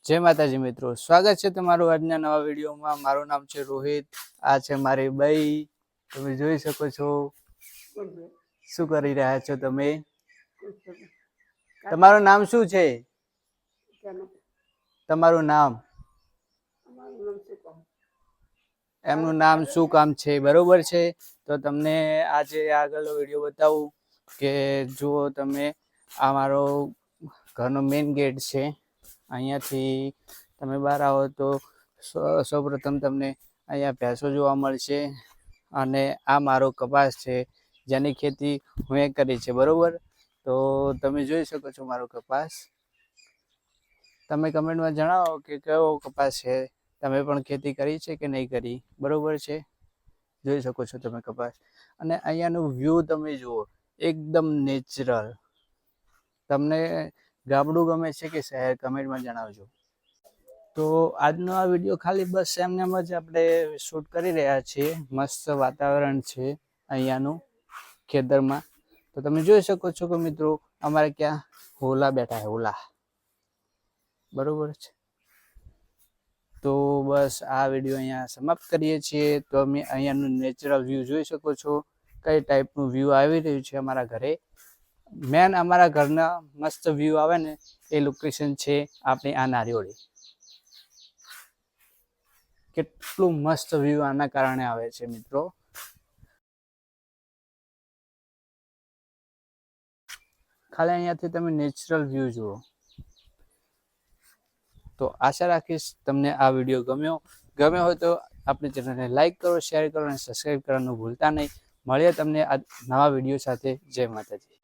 જય માતાજી મિત્રો, સ્વાગત છે તમારું આજના નવા વિડીયોમાં। મારું નામ છે રોહિત, આ છે મારી બાઈ। તમે જોઈ શકો છો શું કરી રહ્યા છો તમે। તમારું નામ શું છે? તમારું નામ? એમનું નામ શું કામ છે, બરોબર છે। તો તમને આજે આગળનો વિડીયો બતાવું કે જુઓ તમે, આ મારો ઘરનો મેઇન ગેટ છે। અહીંયાથી તમે બહાર આવો તો સૌપ્રથમ તમને અહીંયા ભેંસો જોવા મળશે અને આ મારો કપાસ છે જેની ખેતી હું કરી છે, બરોબર। તો તમે જોઈ શકો છો મારો કપાસ। તમે કમેન્ટમાં જણાવો કે કયો કપાસ છે, તમે પણ ખેતી કરી છે કે નહીં કરી, બરોબર છે। જોઈ શકો છો તમે કપાસ, અને અહીંયાનું વ્યૂ તમે જુઓ, એકદમ નેચરલ। તમને ગામડું ગમે છે કે શહેર, કમેન્ટમાં જણાવજો। તો આજનો આ વિડીયો ખાલી બસ એમને એમ જ આપણે શૂટ કરી રહ્યા છીએ। મસ્ત વાતાવરણ છે અહીંયાનું ખેતરમાં। તો તમે જોઈ શકો છો કે મિત્રો અમારે ક્યાં હોલા બેઠા છે, હોલા, બરોબર છે। તો બસ આ વિડીયો અહીંયા સમાપ્ત કરીએ છીએ। તો અમે અહીંયાનું નેચરલ વ્યૂ જોઈ શકો છો, કઈ ટાઈપનું વ્યૂ આવી રહ્યું છે અમારા ઘરે। મેન અમારા ઘરના મસ્ત વ્યૂ આવે ને એ લોકેશન છે આપણી આ નારિયોળી। કેટલું મસ્ત વ્યૂ આના કારણે આવે છે મિત્રો। ખાલી અહીંયાથી તમે નેચરલ વ્યૂ જુઓ। તો આશા રાખીશ તમને આ વિડીયો ગમ્યો હોય તો આપણી ચેનલને લાઈક કરો, શેર કરો અને સબસ્ક્રાઈબ કરવાનું ભૂલતા નહીં। મળીએ તમને આ નવા વિડીયો સાથે। જય માતાજી।